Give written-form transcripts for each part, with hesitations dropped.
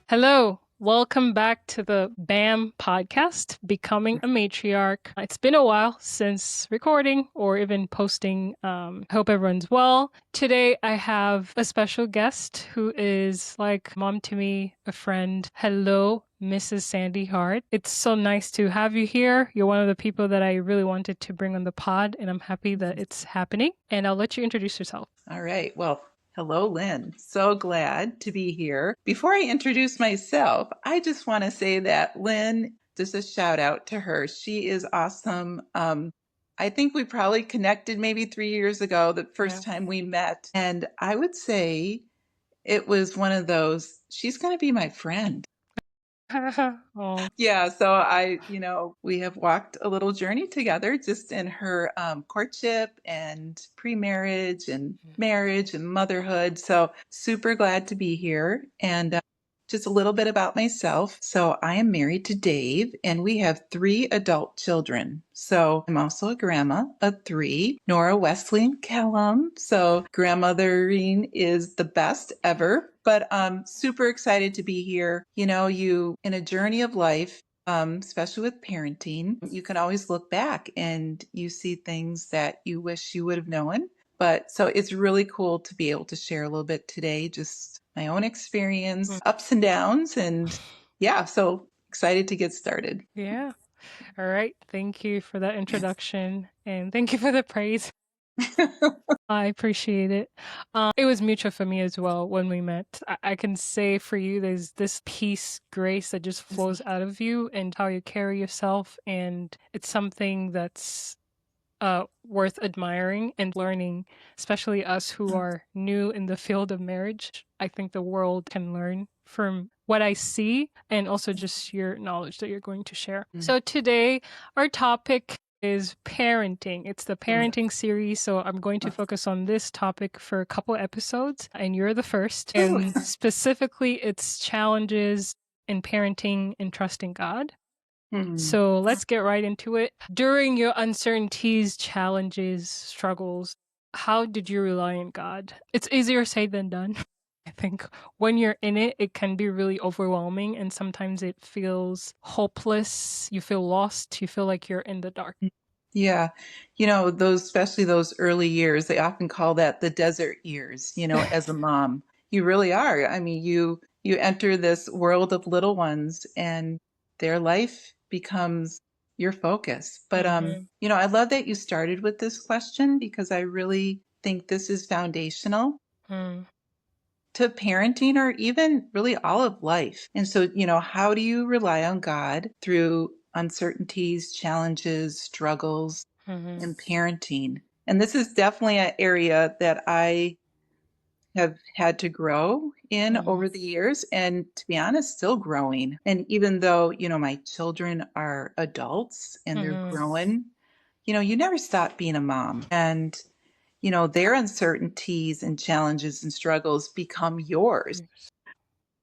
Hello, welcome back to the BAM podcast, Becoming a Matriarch. It's been a while since recording or even posting. Hope everyone's well. Today I have a special guest who is like mom to me, a friend. Hello, Mrs. Sandy Hart. It's so nice to have you here. You're one of the people that I really wanted to bring on the pod, and I'm happy that it's happening. And I'll let you introduce yourself. All right. Well, hello, Lynn. So glad to be here. Before I introduce myself, I just want to say that Lynn, just a shout out to her. She is awesome. I think we probably connected maybe 3 years ago, the first time we met. And I would say it was one of those, she's going to be my friend. Oh, Yeah, so we have walked a little journey together just in her courtship and pre-marriage and marriage and motherhood. So super glad to be here. And just a little bit about myself. So I am married to Dave, and we have 3 adult children. So I'm also a grandma of 3, Nora, Wesley, and Callum. So grandmothering is the best ever. But I'm super excited to be here. You in a journey of life, especially with parenting, you can always look back and you see things that you wish you would have known. But so it's really cool to be able to share a little bit today, just my own experience, ups and downs. And yeah, so excited to get started. yeah. All right. Thank you for that introduction and thank you for the praise. I appreciate it. It was mutual for me as well when we met. I can say for you, there's this peace, grace that just flows out of you and how you carry yourself. And it's something that's worth admiring and learning, especially us who are new in the field of marriage. I think the world can learn from what I see and also just your knowledge that you're going to share. So today, our topic is parenting. It's the parenting series, so I'm going to focus on this topic for a couple episodes, and you're the first. And specifically, it's challenges in parenting and trusting God. So let's get right into it. During your uncertainties, challenges, struggles, how did you rely on God? It's easier said than done. I think when you're in it, it can be really overwhelming and sometimes it feels hopeless. You feel lost. You feel like you're in the dark. Yeah. Especially those early years, they often call that the desert years, as a mom. You really are. I mean, you enter this world of little ones and their life becomes your focus. But I love that you started with this question because I really think this is foundational to parenting or even really all of life. And so, how do you rely on God through uncertainties, challenges, struggles in parenting? And this is definitely an area that I have had to grow in over the years, and to be honest, still growing. And even though, my children are adults and they're growing, you never stop being a mom. And their uncertainties and challenges and struggles become yours.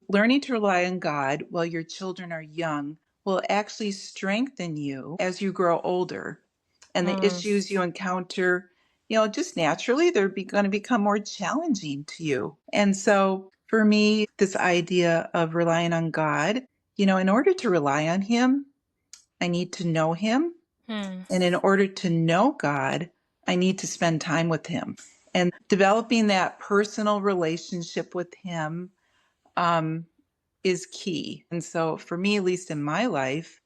Learning to rely on God while your children are young will actually strengthen you as you grow older. And the issues you encounter, just naturally, they're going to become more challenging to you. And so for me, this idea of relying on God, in order to rely on Him, I need to know Him. And in order to know God, I need to spend time with Him. And developing that personal relationship with Him is key. And so for me, at least in my life,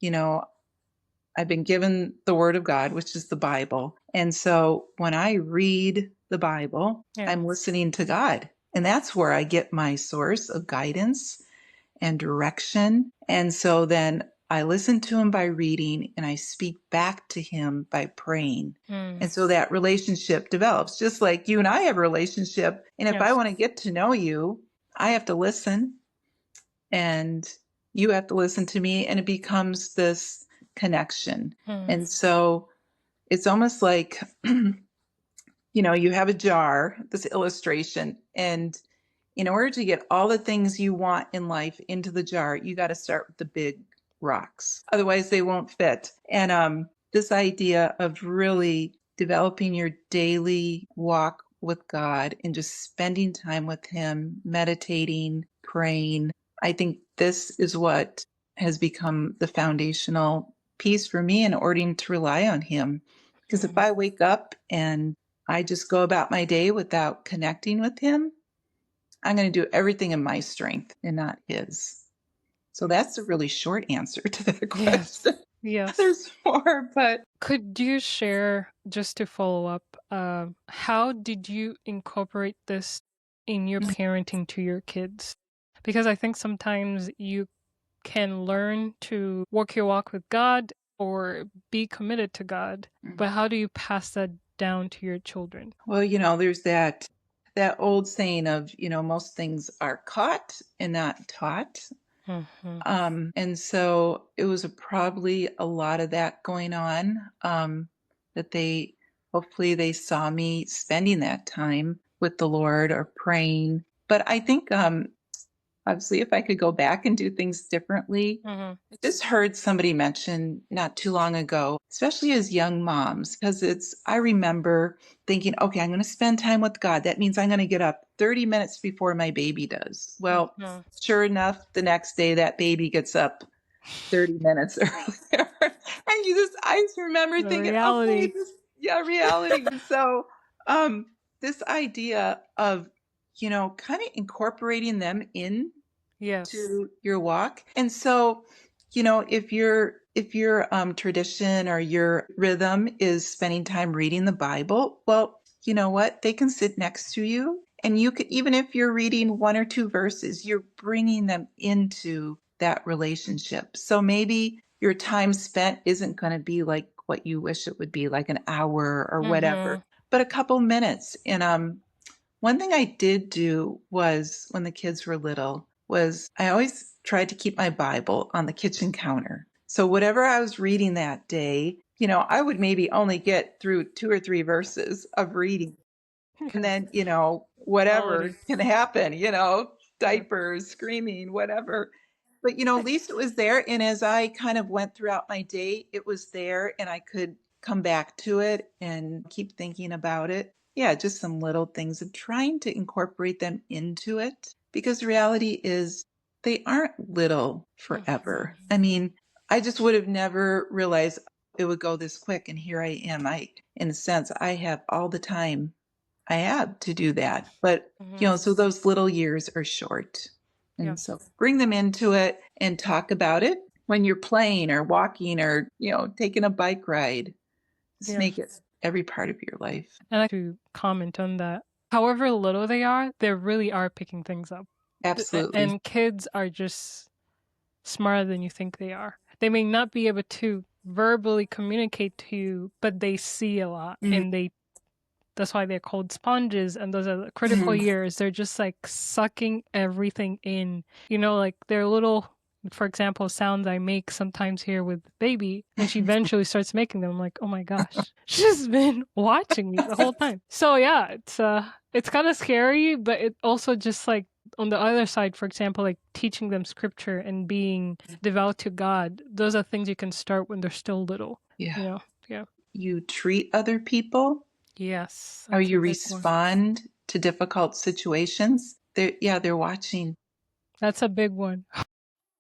I've been given the Word of God, which is the Bible. And so when I read the Bible, I'm listening to God. And that's where I get my source of guidance and direction. And so then I listen to Him by reading and I speak back to Him by praying. And so that relationship develops, just like you and I have a relationship. And if I want to get to know you, I have to listen and you have to listen to me, and it becomes this connection. And so it's almost like, you have a jar, this illustration, and in order to get all the things you want in life into the jar, you got to start with the big rocks. Otherwise, they won't fit. And this idea of really developing your daily walk with God and just spending time with Him, meditating, praying, I think this is what has become the foundational piece for me in order to rely on him. Because if Mhm. I wake up and I just go about my day without connecting with him, I'm going to do everything in my strength and not his. So that's a really short answer to that Yes. question. Yes. There's more, but Could you share, just to follow up, how did you incorporate this in your parenting to your kids? Because I think sometimes you can learn to walk your walk with God or be committed to God, but how do you pass that down to your children? well, there's that old saying of, most things are caught and not taught. Mhm. And so it was probably a lot of that going on, that hopefully they saw me spending that time with the Lord or praying. But I think, obviously, if I could go back and do things differently, Mhm. I just heard somebody mention not too long ago, especially as young moms, because I remember thinking, okay, I'm going to spend time with God. That means I'm going to get up 30 minutes before my baby does. Well, Mhm. sure enough, the next day that baby gets up 30 minutes earlier. And I just remember The thinking, okay, reality. yeah, reality. And so, um, this idea of, kind of incorporating them in Yes. to your walk. And so, if your tradition or your rhythm is spending time reading the Bible, well, you know what? They can sit next to you, and you could, even if you're reading one or two verses, you're bringing them into that relationship. So maybe your time spent isn't going to be like what you wish it would be, like an hour or whatever, Mhm. but a couple minutes. And one thing I did do was when the kids were little was I always tried to keep my Bible on the kitchen counter. So whatever I was reading that day, I would maybe only get through two or three verses of reading. And Yes. then, whatever Reality. can happen, Yeah. diapers, screaming, whatever. But, at least it was there. And as I kind of went throughout my day, it was there and I could come back to it and keep thinking about it. Yeah, just some little things and trying to incorporate them into it because reality is they aren't little forever. Mhm. I mean, I just would have never realized it would go this quick. And here I am. In a sense, I have all the time I have to do that. But, Mhm. so those little years are short. And Yes. so bring them into it and talk about it when you're playing or walking or, taking a bike ride. Just Yes. make it every part of your life. And I like to comment on that. However little they are, they really are picking things up. Absolutely. And kids are just smarter than you think they are. They may not be able to verbally communicate to you, but they see a lot Mhm. and that's why they're called sponges, and those are the critical Mhm. years. They're just like sucking everything in. Like their little, for example, sounds I make sometimes here with baby, when she eventually starts making them, I'm like, oh my gosh, she's been watching me the whole time. So yeah, it's kind of scary, but it also just like on the other side, for example, like teaching them scripture and being devout to God. Those are things you can start when they're still little. Yeah. Yeah. You treat other people, Yes, how that's a you big one. respond to difficult situations. They're watching. That's a big one.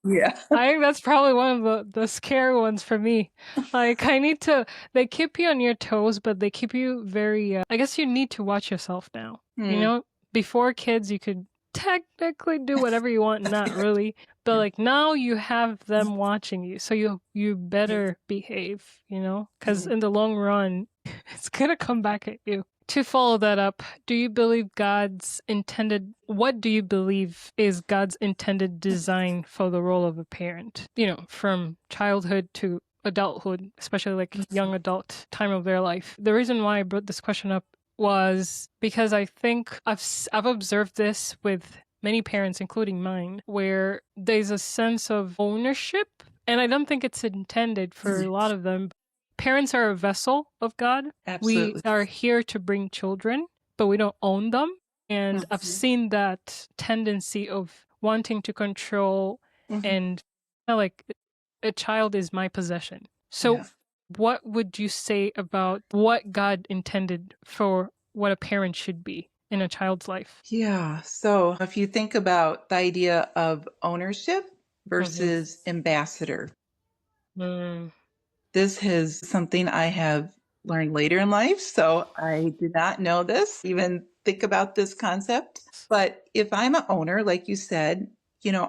Yeah. I think that's probably one of the scary ones for me. Like, they keep you on your toes, but they keep you very, I guess you need to watch yourself now. Hmm. Before kids, you could technically do whatever you want, not really. But Yeah. like now you have them watching you, so you better behave, because Mhm. in the long run, it's gonna come back at you. To follow that up, what do you believe is God's intended design for the role of a parent? From childhood to adulthood, especially like young adult time of their life. The reason why I brought this question up was because I think I've observed this with many parents, including mine, where there's a sense of ownership, and I don't think it's intended for a lot of them. Parents are a vessel of God. We Absolutely. are here to bring children, but we don't own them. And I've Mhm. seen that tendency of wanting to control Mhm. and like a child is my possession. Yeah. So, what would you say about what God intended for what a parent should be? in a child's life? Yeah. So if you think about the idea of ownership Mm-hmm. versus ambassador, Mm. this is something I have learned later in life. So I did not know this, even think about this concept. But if I'm an owner, like you said,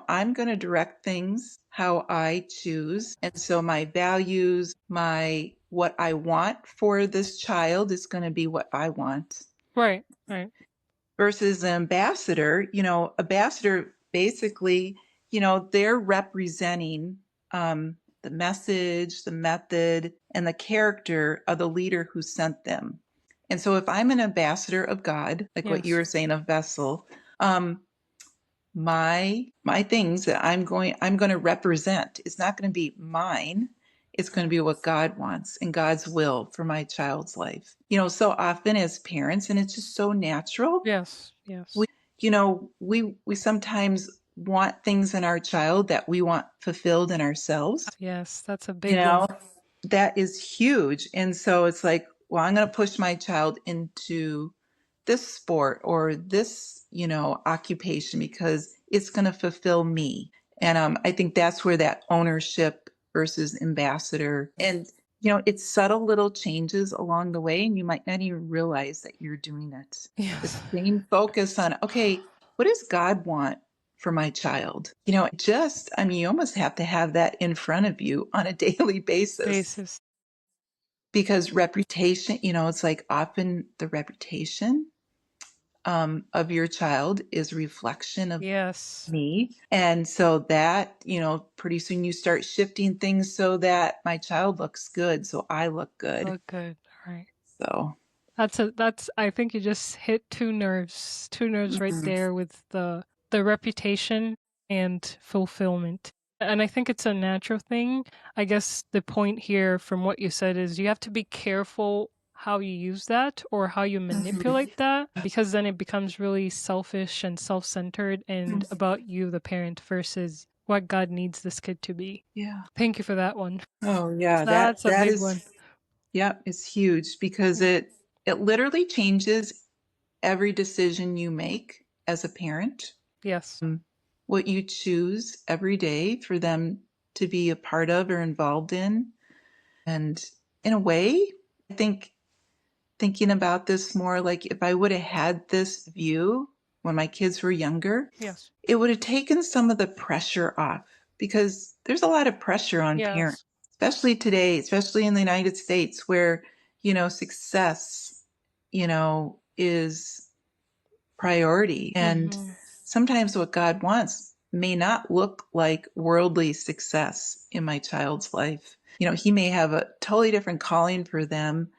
I'm going to direct things how I choose. And so my values, my what I want for this child is going to be what I want. Right, right. Versus an ambassador, ambassador basically, they're representing the message, the method, and the character of the leader who sent them. And so if I'm an ambassador of God, like what you Yes, were saying, a vessel, um, my things that I'm going to represent is not going to be mine. It's going to be what God wants and God's will for my child's life. So often as parents, and it's just so natural, yes, we yes, we sometimes want things in our child that we want fulfilled in ourselves. yes. That's a you big one. know that is huge. And so it's like, well, I'm going to push my child into this sport or this, occupation because it's going to fulfill me. And I think that's where that ownership versus ambassador, and it's subtle little changes along the way, and you might not even realize that you're doing it. The Yes. same focus on, okay, what does God want for my child? You almost have to have that in front of you on a daily basis, Basis. because reputation, it's like often the reputation of your child is a reflection of Yes. me. And so that, pretty soon you start shifting things so that my child looks good, so I look good. Oh, good. All right. So, That's I think you just hit two nerves right mhm. there with the reputation and fulfillment. And I think it's a natural thing. I guess the point here from what you said is you have to be careful how you use that or how you manipulate that, because then it becomes really selfish and self-centered and about you, the parent, versus what God needs this kid to be. Yeah. Thank you for that one. Oh, yeah, that That's a that big is, one. yeah, it's huge because it literally changes every decision you make as a parent. Yes. What you choose every day for them to be a part of or involved in. And in a way, I think thinking about this more, like if I would have had this view when my kids were younger, Yes. it would have taken some of the pressure off, because there's a lot of pressure on parents, Yes. especially today, especially in the United States, where, success, is priority. And Mm-hmm. sometimes what God wants may not look like worldly success in my child's life. He may have a totally different calling for them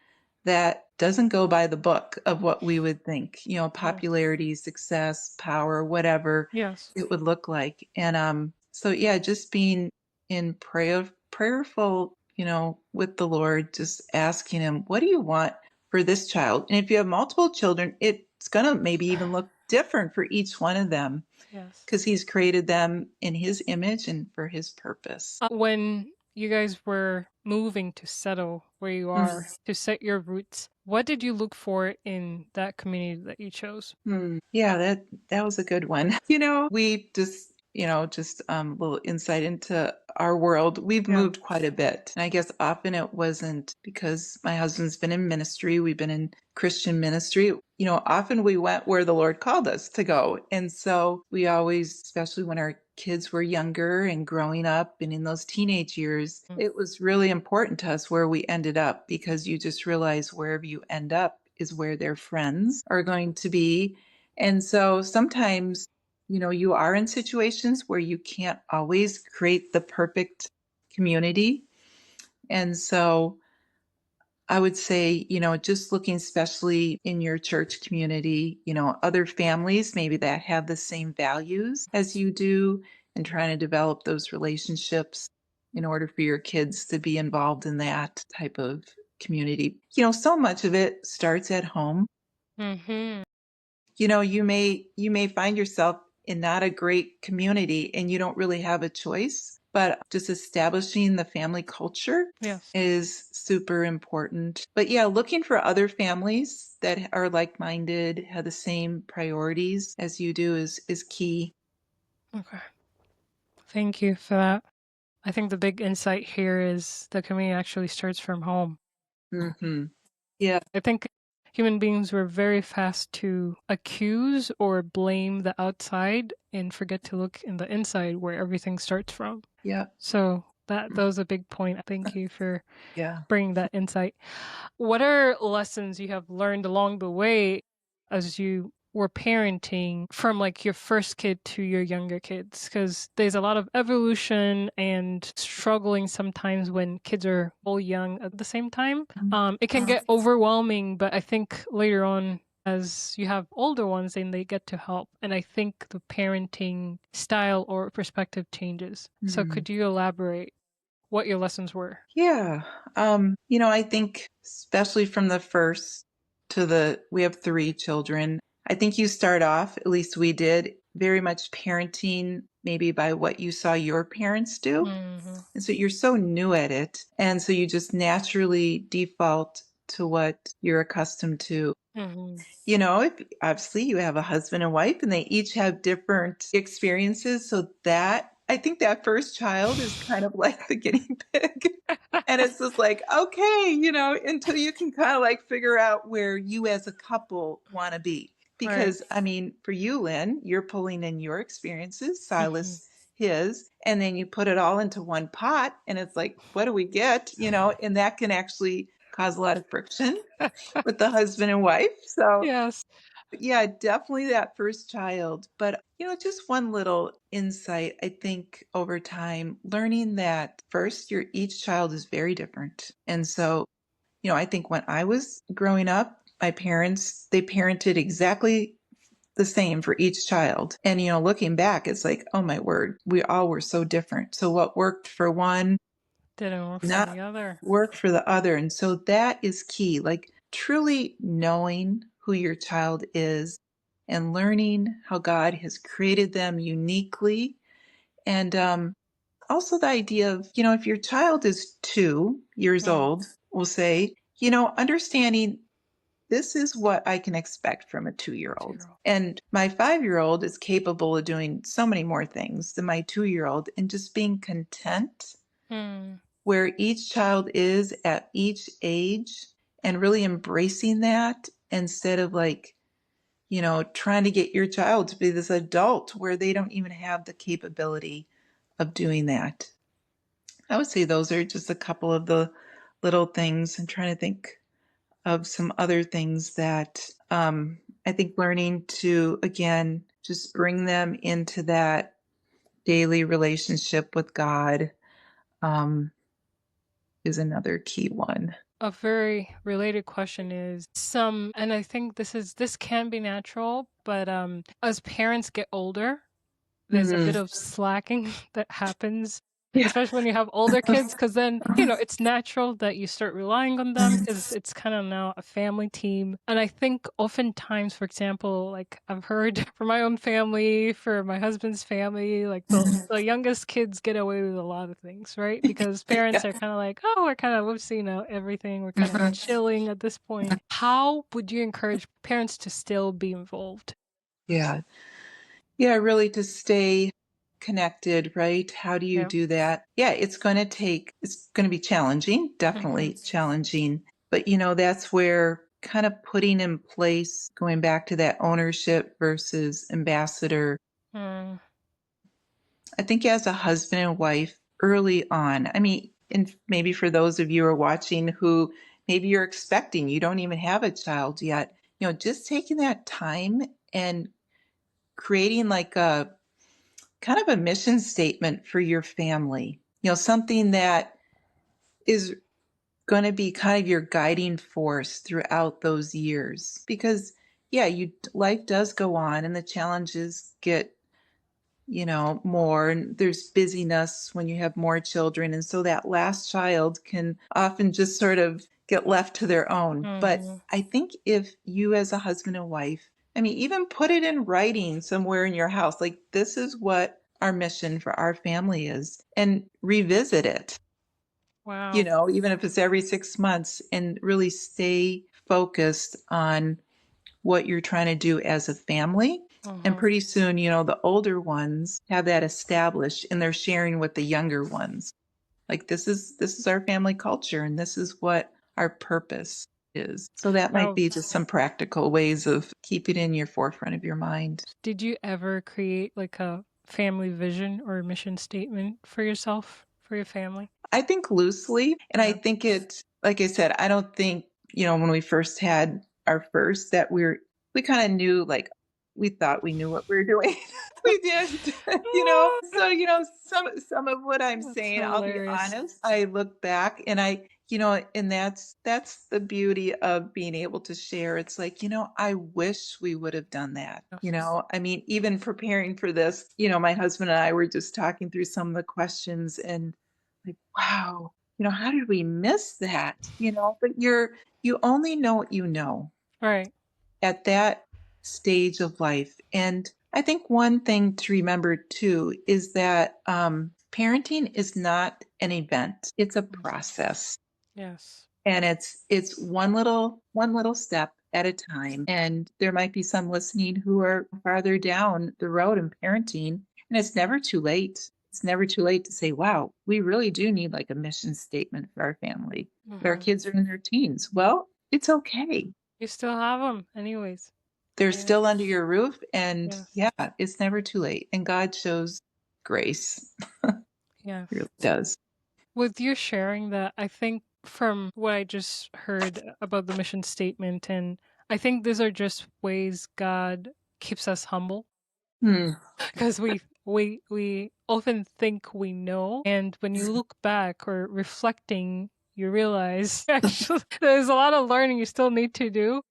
that doesn't go by the book of what we would think, Yes. popularity, success, power, whatever Yes. it would look like. And so yeah, just being in prayerful, with the Lord, just asking him, what do you want for this child? And if you have multiple children, it's going to maybe even look different for each one of them, Yes. because he's created them in his image and for his purpose. When you guys were moving to settle where you are, to set your roots, what did you look for in that community that you chose? Yeah, that was a good one. We just a little insight into our world. We've Yeah. moved quite a bit. And I guess often it wasn't because my husband's been in ministry, we've been in Christian ministry. Often we went where the Lord called us to go. And so we always, especially when our kids were younger and growing up and in those teenage years, Mm. it was really important to us where we ended up, because you just realize wherever you end up is where their friends are going to be. And so sometimes, you are in situations where you can't always create the perfect community. And so I would say, just looking especially in your church community, other families maybe that have the same values as you do, and trying to develop those relationships in order for your kids to be involved in that type of community. So much of it starts at home. Mm-hmm. You may find yourself in not a great community and you don't really have a choice. but just establishing the family culture Yes. is super important. But yeah, looking for other families that are like-minded, have the same priorities as you do is key. Okay. Thank you for that. I think the big insight here is the community actually starts from home. Hmm. Yeah. I think human beings were very fast to accuse or blame the outside and forget to look in the inside where everything starts from. Yeah. So that was a big point. Thank you for Yeah. bringing that insight. What are lessons you have learned along the way as you were parenting from like your first kid to your younger kids? Because there's a lot of evolution and struggling sometimes when kids are all young at the same time. It can get overwhelming, but I think later on, as you have older ones, then they get to help. And I think the parenting style or perspective changes. So Mm. could you elaborate what your lessons were? Yeah. I think especially from the first to we have three children. I think you start off, at least we did, very much parenting maybe by what you saw your parents do. Hmm. And so you're so new at it. And so you just naturally default to what you're accustomed to. Hmm. If obviously you have a husband and wife and they each have different experiences. So that I think that first child is kind of like the guinea pig. And it's just like, okay, until you can kind of like figure out where you as a couple want to be. Right. Because, I mean, for you, Lynn, you're pulling in your experiences, Hmm. Silas, his, and then you put it all into one pot. And it's like, what do we get? And that can actually cause a lot of friction with the husband and wife. So, Yes. yeah, definitely that first child. But, just one little insight, I think over time, learning that first, each child is very different. And so, I think when I was growing up, my parents, they parented exactly the same for each child. And, looking back, it's like, oh my word, we all were so different. So what worked for one Didn't work for not the other. work for the other. And so that is key, like truly knowing who your child is and learning how God has created them uniquely. And also the idea of, if your child is 2 years Mm. old, we'll say, understanding this is what I can expect from a 2-year-old. Two-year-old. And my 5-year-old is capable of doing so many more things than my 2-year-old, and just being content Mm. where each child is at each age and really embracing that instead of like, trying to get your child to be this adult where they don't even have the capability of doing that. I would say those are just a couple of the little things. I'm trying to think of some other things that I think learning to, again, just bring them into that daily relationship with God um, is another key one. A very related question is and I think this can be natural, but as parents get older, there's a bit Mhm. of slacking that happens, Yeah. especially when you have older kids, because then, it's natural that you start relying on them because it's kind of now a family team. And I think oftentimes, for example, like I've heard from my own family, for my husband's family, like the youngest kids get away with a lot of things, right? Because parents Yeah. are kind of like, oh, we've seen everything. We're kind of chilling at this point. How would you encourage parents to still be involved? Yeah. Yeah, really to stay connected, right? How do you Yeah. do that? Yeah, it's going to be challenging, Hmm. definitely challenging. But, that's where kind of putting in place, going back to that ownership versus ambassador. Mm. I think as a husband and wife early on, I mean, and maybe for those of you who are watching who maybe you're expecting, you don't even have a child yet, just taking that time and creating like a kind of a mission statement for your family, something that is going to be kind of your guiding force throughout those years. Because, yeah, life does go on and the challenges get, more, and there's busyness when you have more children. And so that last child can often just sort of get left to their own. But Hmm. I think if you, as a husband and wife, I mean, even put it in writing somewhere in your house, like, this is what our mission for our family is and revisit it, Wow. even if it's every 6 months, and really stay focused on what you're trying to do as a family. And Mhm. pretty soon, the older ones have that established and they're sharing with the younger ones. Like this is our family culture and this is what our purpose is. So that might Wow. be just some practical ways of keeping it in your forefront of your mind. Did you ever create like a family vision or a mission statement for yourself, for your family? I think loosely, and I Yeah. think like I said, I don't think, when we first had our first that we kind of knew, like, we thought we knew what we were doing. We didn't, Ah, So, some of what I'm that's saying, I'll be hilarious. honest, I look back and and that's the beauty of being able to share. It's like, I wish we would have done that. Yes. I mean, even preparing for this, my husband and I were just talking through some of the questions and like, wow, how did we miss that? But you only know what you know Right. at that stage of life. And I think one thing to remember too is that parenting is not an event; it's a Mm. process, Yes. and it's one little step at a time. And there might be some listening who are farther down the road in parenting, and it's never too late. It's never too late to say, wow, we really do need like a mission statement for our family, but our Hmm. kids are in their teens. Well, it's okay. You still have them, anyways. They're Yeah. still under your roof, and Yes. yeah, it's never too late. And God shows grace. Yes. He really does. With you sharing that, I think from what I just heard about the mission statement, and I think these are just ways God keeps us humble Hmm. because we often think we know, and when you look back or reflecting, you realize actually there's a lot of learning you still need to do.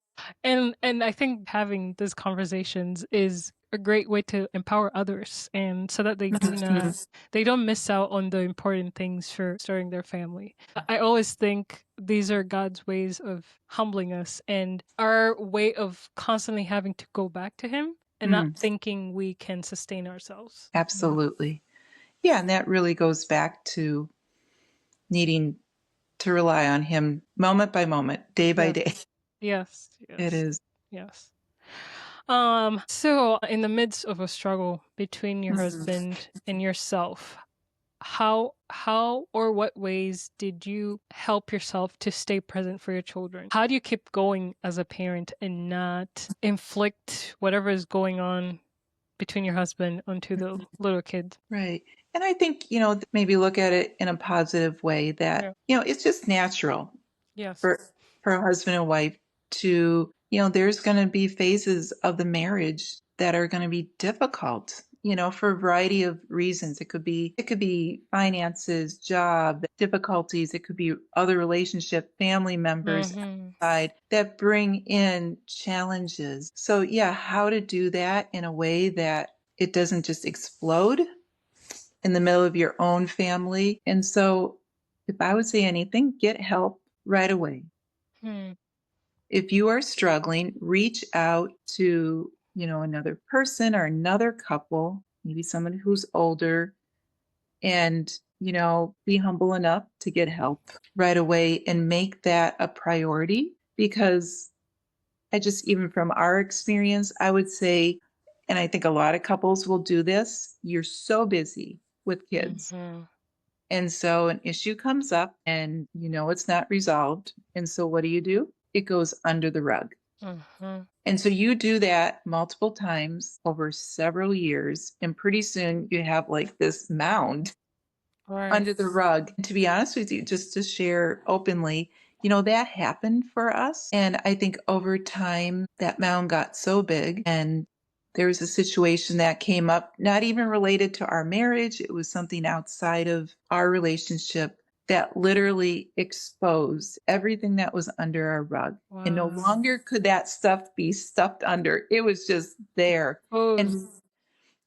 And I think having these conversations is a great way to empower others, and so that they don't miss out on the important things for starting their family. I always think these are God's ways of humbling us and our way of constantly having to go back to him and not Hmm. thinking we can sustain ourselves. Yeah. Absolutely. Yeah, and that really goes back to needing to rely on him moment by moment, day by Yes. day. Yes. It Yes. is. Yes. So in the midst of a struggle between your Mhm. husband and yourself, how or what ways did you help yourself to stay present for your children? How do you keep going as a parent and not inflict whatever is going on between your husband onto the little kids? Right. And I think, maybe look at it in a positive way that, Yeah. it's just natural Yes. for a husband and wife to, there's going to be phases of the marriage that are going to be difficult, for a variety of reasons. It could be finances, job difficulties. It could be other relationship, family members Mm-hmm. outside that bring in challenges. So yeah, how to do that in a way that it doesn't just explode in the middle of your own family. And so if I would say anything, get help right away. Hmm. If you are struggling, reach out to, another person or another couple, maybe someone who's older, and, be humble enough to get help right away and make that a priority. Because I just, even from our experience, I would say, and I think a lot of couples will do this, you're so busy with kids. Mm-hmm. And so an issue comes up and it's not resolved. And so what do? It goes under the rug. Mm-hmm. And so you do that multiple times over several years. And pretty soon you have like this mound Right. under the rug. And to be honest with you, just to share openly, that happened for us. And I think over time, that mound got so big. And there was a situation that came up, not even related to our marriage. It was something outside of our relationship that literally exposed everything that was under our rug. And no Wow. longer could that stuff be stuffed under. It was just there. Oh. And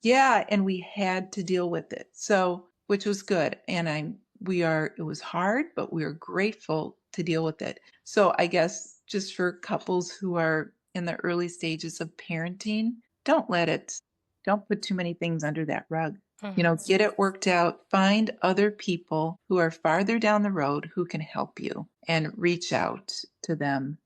yeah, and we had to deal with it. So, which was good. And it was hard, but we are grateful to deal with it. So, I guess just for couples who are in the early stages of parenting, don't put too many things under that rug. Get it worked out. Find other people who are farther down the road who can help you and reach out to them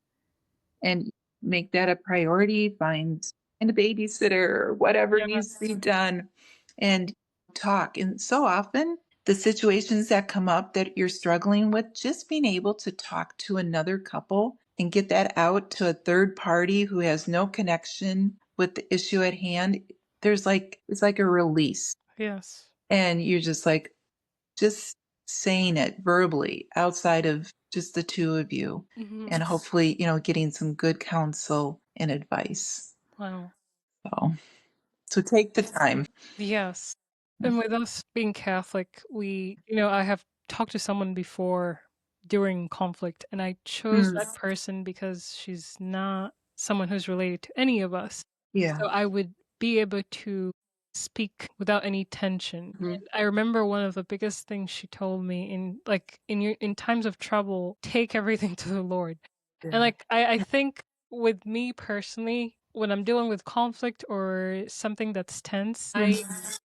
and make that a priority. Find a babysitter or whatever Yeah. needs to be done and talk. And so often, the situations that come up that you're struggling with, just being able to talk to another couple and get that out to a third party who has no connection with the issue at hand, it's like a release. Yes. And you're just like, just saying it verbally outside of just the two of you Hmm. and hopefully, getting some good counsel and advice. Wow. So take the time. Yes. And with us being Catholic, I have talked to someone before during conflict, and I chose Mm, that person because she's not someone who's related to any of us. yeah. So I would be able to speak without any tension. Mhm. And I remember one of the biggest things she told me in times of trouble, take everything to the Lord. And Yeah. like I think with me personally, when I'm dealing with conflict or something that's tense,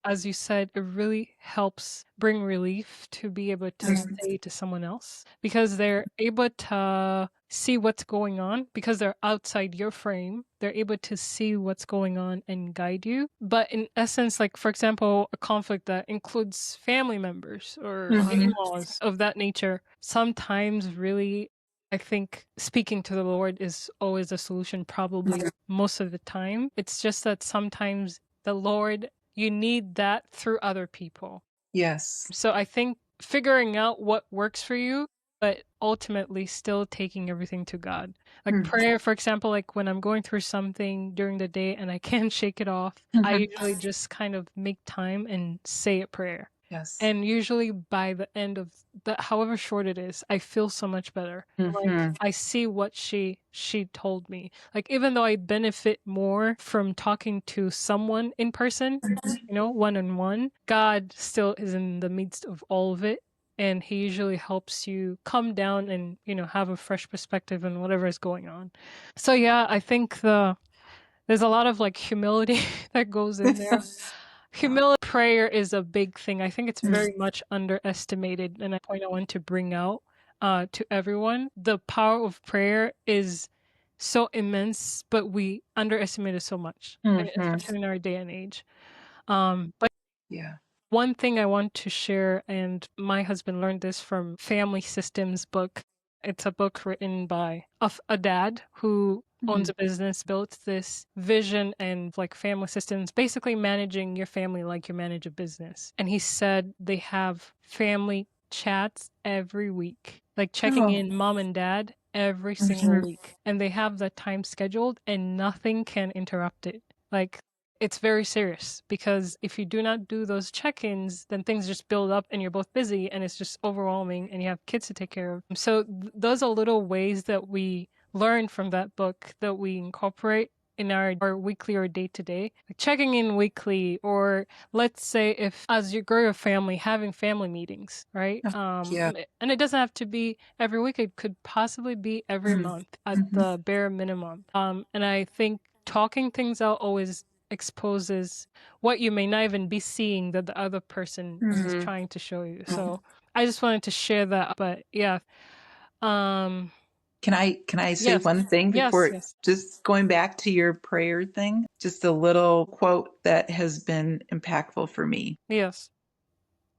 as you said, it really helps bring relief to be able to Mhm. say to someone else because they're able to see what's going on because they're outside your frame. They're able to see what's going on and guide you. But in essence, like for example, a conflict that includes family members or Mhm. in-laws of that nature, sometimes really I think speaking to the Lord is always a solution, probably most of the time. It's just that sometimes the Lord, you need that through other people. Yes. So I think figuring out what works for you, but ultimately still taking everything to God. Like Mm. prayer, for example, like when I'm going through something during the day and I can't shake it off, I Mhm. usually just kind of make time and say a prayer. Yes. And usually by the end of that, however short it is, I feel so much better. Like Mhm. I see what she told me. Like even though I benefit more from talking to someone in person, one on one, God still is in the midst of all of it. And he usually helps you come down and, have a fresh perspective on whatever is going on. So yeah, I think there's a lot of like humility that goes in there. Humility prayer is a big thing. I think it's very much underestimated, and a point I want to bring out to everyone. The power of prayer is so immense, but we underestimate it so much, Mhm. especially in our day and age. But Yeah. one thing I want to share, and my husband learned this from Family Systems book. It's a book written by a dad who owns Mhm. a business, built this vision and like family systems, basically managing your family like you manage a business. And he said they have family chats every week, like checking Oh. in mom and dad every single Mhm. week. And they have the time scheduled and nothing can interrupt it. Like it's very serious because if you do not do those check-ins, then things just build up and you're both busy and it's just overwhelming and you have kids to take care of. So those are little ways that we learn from that book that we incorporate in our weekly or day to day, like checking in weekly, or let's say if as you grow your family, having family meetings, right? Oh, yeah. And it doesn't have to be every week. It could possibly be every Mhm. month at Mhm. the bare minimum. And I think talking things out always exposes what you may not even be seeing that the other person is Mhm. trying to show you. So I just wanted to share that. But yeah. Um Can I say yes. one thing Yes, before yes. just going back to your prayer thing? Just a little quote that has been impactful for me, Yes.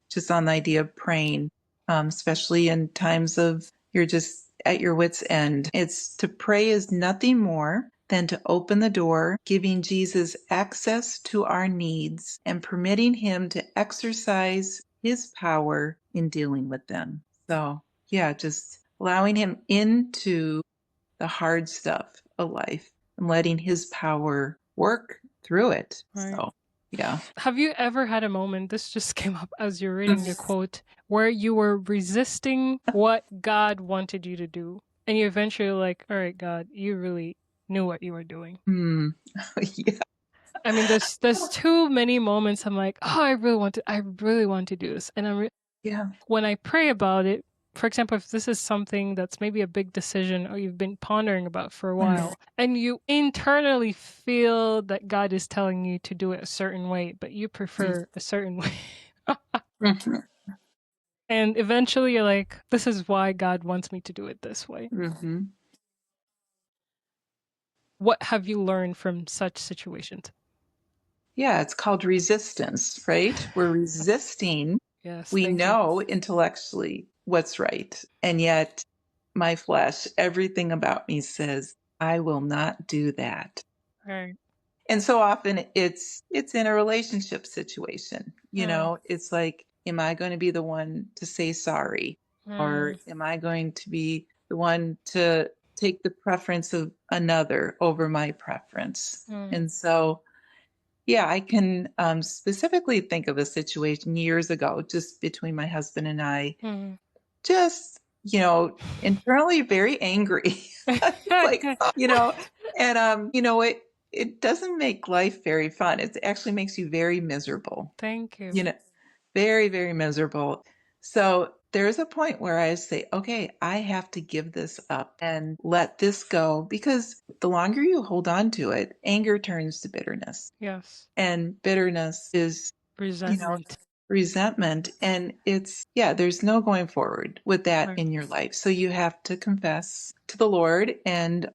just on the idea of praying, especially in times of you're just at your wits' end. It's to pray is nothing more than to open the door, giving Jesus access to our needs and permitting him to exercise his power in dealing with them. So, yeah, just allowing him into the hard stuff of life and letting his power work through it. Right. So, yeah. Have you ever had a moment, this just came up as you're reading the quote, where you were resisting what God wanted you to do? And you eventually like, all right, God, you really knew what you were doing. Hmm. Yeah. I mean, there's too many moments I'm like, oh, I really want to do this. And Yeah. when I pray about it, For example, if this is something that's maybe a big decision or you've been pondering about for a Mhm. while, and you internally feel that God is telling you to do it a certain way, but you prefer a certain way. Mhm. And eventually you're like, this is why God wants me to do it this way. Mhm. What have you learned from such situations? Yeah, it's called resistance, right? We're resisting. Yes, We thank you. know intellectually what's right. And yet, my flesh, everything about me says, I will not do that. Right. And so often it's in a relationship situation. Mm, It's like, am I going to be the one to say sorry? Or mm, am I going to be the one to take the preference of another over my preference? mm, And so yeah, I can specifically think of a situation years ago, just between my husband and I, mm. just, internally very angry. Like, and it doesn't make life very fun. It actually makes you very miserable, Thank you. you know, very, very miserable. So there's a point where I say, okay, I have to give this up and let this go because the longer you hold on to it, anger turns to bitterness. Yes. And bitterness is, you know, Resentment. resentment. And yeah, there's no going forward with that Right. in your life. So you have to confess to the Lord and,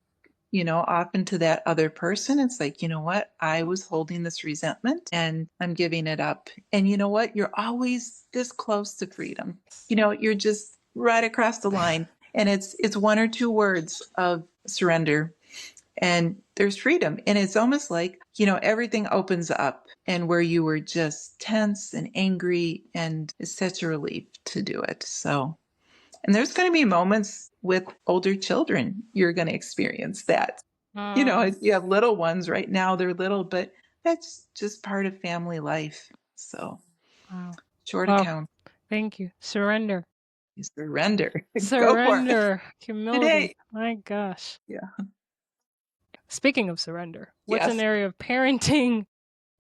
often to that other person. It's like, you know what? I was holding this resentment and I'm giving it up. And you know what? You're always this close to freedom. You're just right across the line. And it's one or two words of surrender and there's freedom. And it's almost like, everything opens up and where you were just tense and angry, and it's such a relief to do it. So, and there's going to be moments with older children, you're going to experience that. Mm, You have little ones right now, they're little, but that's just part of family life. So, wow. short Wow. account, Thank you. Surrender. you surrender. Go for it Surrender. Humility. today. My gosh. Yeah. Speaking of surrender, what's an Yes. area of parenting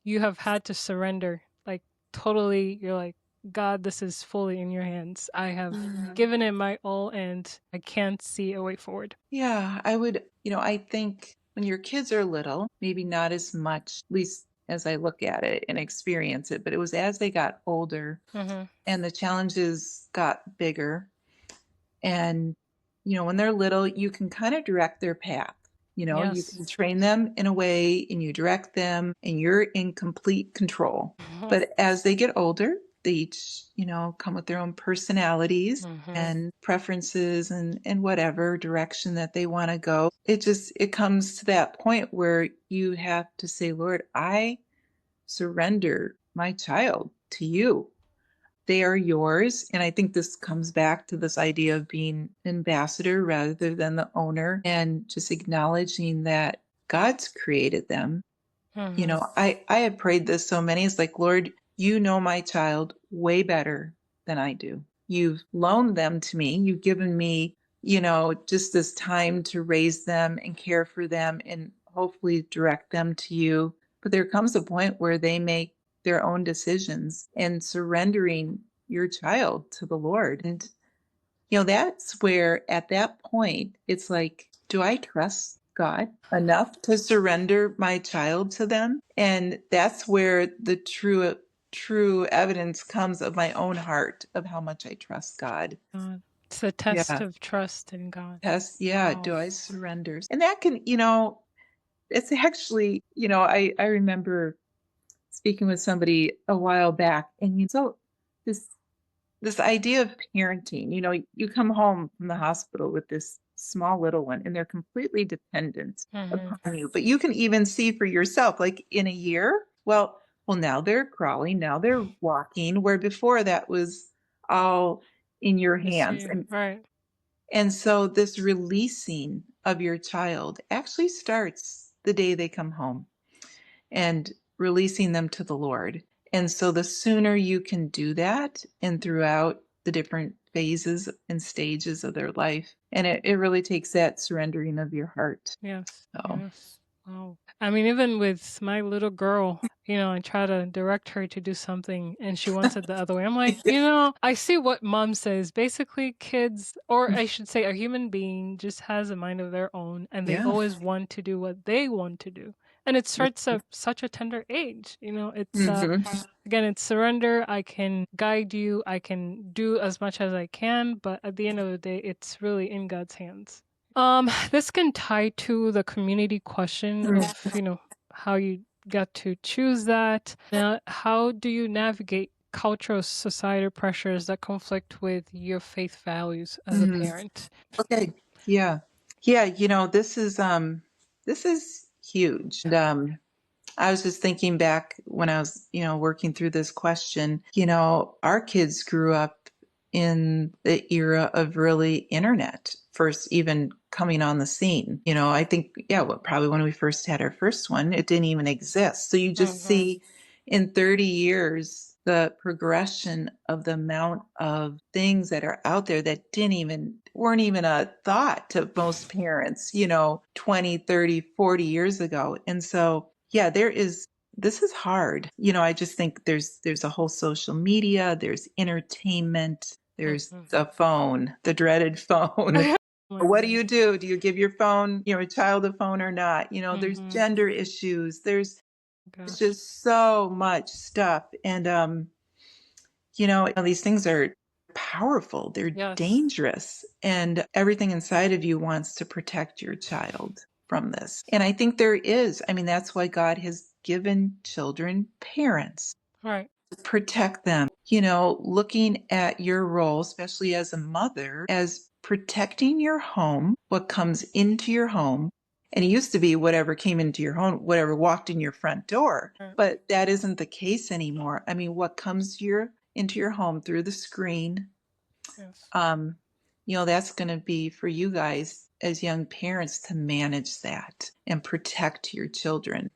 you have had to surrender? Like, totally, you're like, God, this is fully in your hands. I have Mhm. given it my all and I can't see a way forward. Yeah, I think when your kids are little, maybe not as much, at least as I look at it and experience it, but it was as they got older Mm-hmm. and the challenges got bigger. And, when they're little, you can kind of direct their path. You Yes. can train them in a way and you direct them and you're in complete control. Mm-hmm. But as they get older, they each, come with their own personalities Mm-hmm. and preferences and whatever direction that they want to go. It comes to that point where you have to say, Lord, I surrender my child to you. They are yours. And I think this comes back to this idea of being ambassador rather than the owner and just acknowledging that God's created them. Mm-hmm. I have prayed this so many. It's like, Lord, you know my child way better than I do. You've loaned them to me. You've given me, just this time to raise them and care for them and hopefully direct them to you. But there comes a point where they make their own decisions and surrendering your child to the Lord. And that's where at that point, it's like, do I trust God enough to surrender my child to them? And that's where the true evidence comes of my own heart of how much I trust God. God. It's a test Yeah. of trust in God. Yes. Yeah. Wow. Do I surrender? And that can, it's actually, I remember speaking with somebody a while back and so this this idea of parenting, you come home from the hospital with this small little one and they're completely dependent Mm-hmm. upon you. But you can even see for yourself, like in a year, well, now they're crawling, now they're walking, where before that was all in your I hands. see. And Right. and so this releasing of your child actually starts the day they come home and releasing them to the Lord. And so the sooner you can do that and throughout the different phases and stages of their life, and it really takes that surrendering of your heart. Yes. So Yes. Wow. I mean, even with my little girl, I try to direct her to do something and she wants it the other way. I'm like, I see what mom says. Basically, kids, or I should say, a human being just has a mind of their own and they Yeah. always want to do what they want to do. And it starts at such a tender age. Hmm. Again, it's surrender. I can guide you. I can do as much as I can, but at the end of the day, it's really in God's hands. This can tie to the community question of, how you got to choose that. Now, how do you navigate cultural societal pressures that conflict with your faith values as a Hmm. parent? Okay. Yeah. Yeah, this is huge. And I was just thinking back when I was, working through this question, our kids grew up in the era of really internet first even coming on the scene. I think, yeah, well, probably when we first had our first one, it didn't even exist. So you just Mm-hmm. see in 30 years the progression of the amount of things that are out there that weren't even a thought to most parents, 20, 30, 40 years ago. And so, yeah, this is hard. I just think there's a whole social media, there's entertainment, there's Mm-hmm. the phone, the dreaded phone. Oh my What do God. you do? Do you give your phone, a child a phone or not? There's Mm-hmm. gender issues. There's Gosh. just so much stuff. And these things are powerful, they're Yes. dangerous, and everything inside of you wants to protect your child from this. And I think I mean, that's why God has given children parents Right. to protect them. Looking at your role, especially as a mother, as protecting your home, what comes into your home. And it used to be whatever came into your home, whatever walked in your front door. Right. But that isn't the case anymore. I mean, what comes into your home through the screen, Yes. um, that's going to be for you guys as young parents to manage that and protect your children.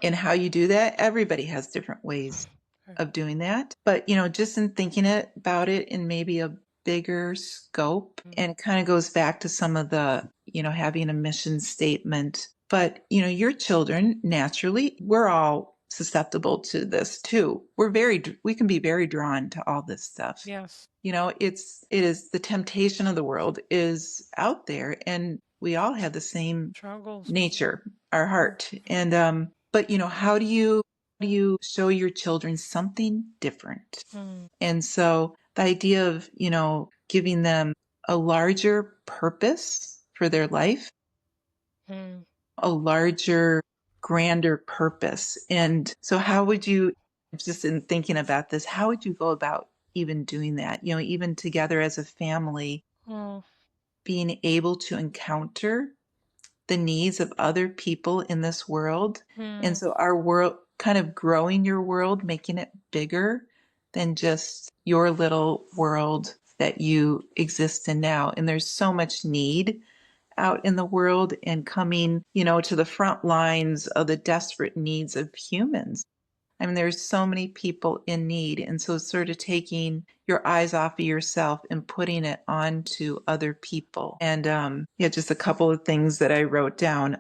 And how you do that, everybody has different ways Right. of doing that. But, just in thinking about it in maybe a bigger scope, and it kind of goes back to some of the, having a mission statement. But, your children, naturally, we're all susceptible to this too. We can be very drawn to all this stuff. Yes. It is the temptation of the world is out there, and we all have the same Struggles. nature, our heart. And but how do you show your children something different? Mm-hmm. And so the idea of, giving them a larger purpose for their life, a larger, grander purpose. And so how would you, just in thinking about this, how would you go about even doing that? Even together as a family, Oh. being able to encounter the needs of other people in this world. And Mm. so our world, kind of growing your world, making it bigger than just your little world that you exist in now. And there's so much need out in the world, and coming, to the front lines of the desperate needs of humans. I mean, there's so many people in need. And so sort of taking your eyes off of yourself and putting it onto other people. And yeah, just a couple of things that I wrote down.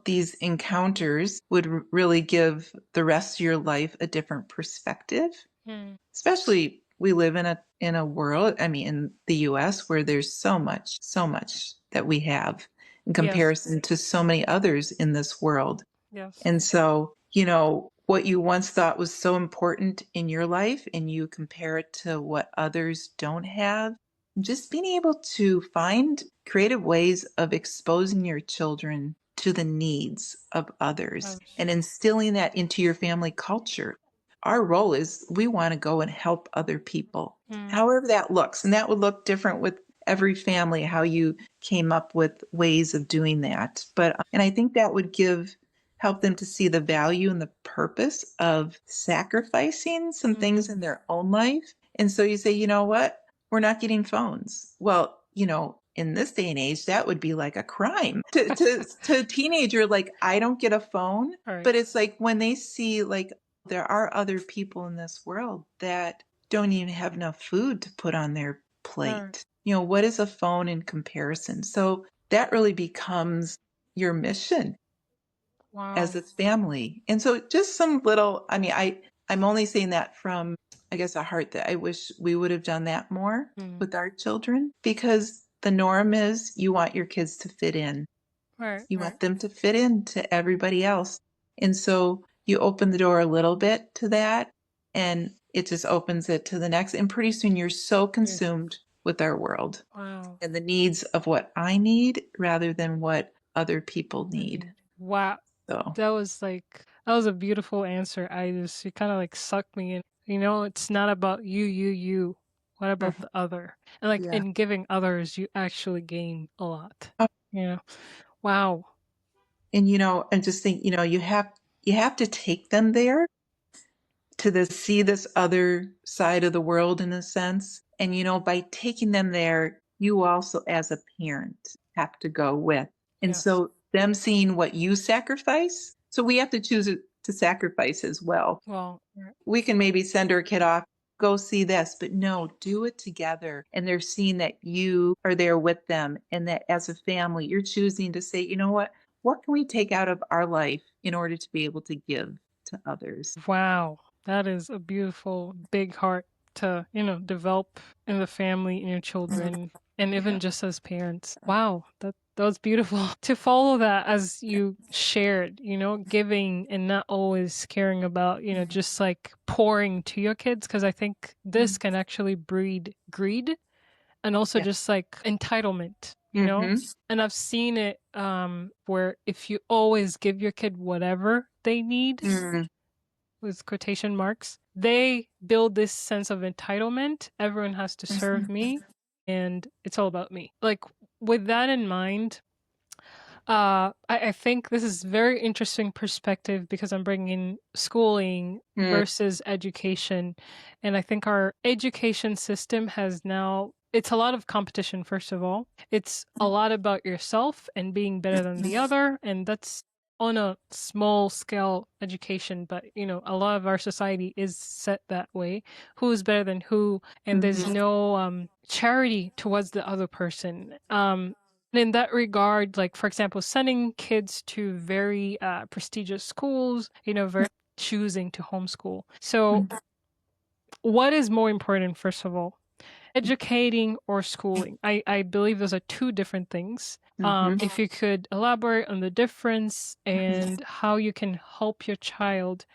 These encounters would really give the rest of your life a different perspective. Mm. Especially we live in a world, I mean, in the US, where there's so much that we have in Yes. comparison to so many others in this world. Yes. And so, what you once thought was so important in your life, and you compare it to what others don't have, just being able to find creative ways of exposing your children to the needs of others Yes. and instilling that into your family culture. Our role is we want to go and help other people, Mm. however that looks. And that would look different with every family, how you came up with ways of doing that. And I think that would help them to see the value and the purpose of sacrificing some Mm. things in their own life. And so you say, you know what? We're not getting phones. Well, in this day and age, that would be like a crime to a teenager. Like, I don't get a phone. All right. But it's like when they see, like, there are other people in this world that don't even have enough food to put on their All right. plate. What is a phone in comparison? So that really becomes your mission. as Wow. a family. And so just some little, I mean, I'm only saying that from, I guess, a heart that I wish we would have done that more Mm. with our children, because the norm is you want your kids to fit in. Right, You right. want them to fit into everybody else. And so you open the door a little bit to that, and it just opens it to the next. And pretty soon you're so Yeah. consumed with our world Wow. and the needs of what I need rather than what other people need. Wow. So, That was a beautiful answer. You kind of like sucked me in. It's not about you. What about mhm, the other? And like yeah. in giving others, you actually gain a lot. Oh, You know? Wow. and and just think, you have to take them there to see this other side of the world in a sense. And by taking them there, you also as a parent have to go with. And Yes. so them seeing what you sacrifice, so we have to choose to sacrifice as well. Well, right. We can maybe send our kid off, go see this, but no, do it together. And they're seeing that you are there with them and that as a family, you're choosing to say, you know what can we take out of our life in order to be able to give to others? Wow. That is a beautiful big heart to, develop in the family, in your Mhm. children, and even Yeah. just as parents. Wow. That was beautiful. To follow that as you shared, giving and not always caring about, just like pouring to your kids, because I think this Mhm. can actually breed greed and also Yeah. just like entitlement. Hmm. And I've seen it where if you always give your kid whatever they need, Mm. with quotation marks, they build this sense of entitlement. Everyone has to serve Mhm. me, and it's all about me. Like, with that in mind, I think this is very interesting perspective because I'm bringing schooling Mm. versus education, and I think our education system has now. It's a lot of competition, first of all. It's a lot about yourself and being better than the other, and that's on a small scale education, but a lot of our society is set that way. Who's better than who, and there's Mhm. no charity towards the other person. In that regard, like for example, sending kids to very prestigious schools, choosing to homeschool. So, what is more important, first of all, educating or schooling? I believe those are two different things. Mhm. If you could elaborate on the difference and how you can help your child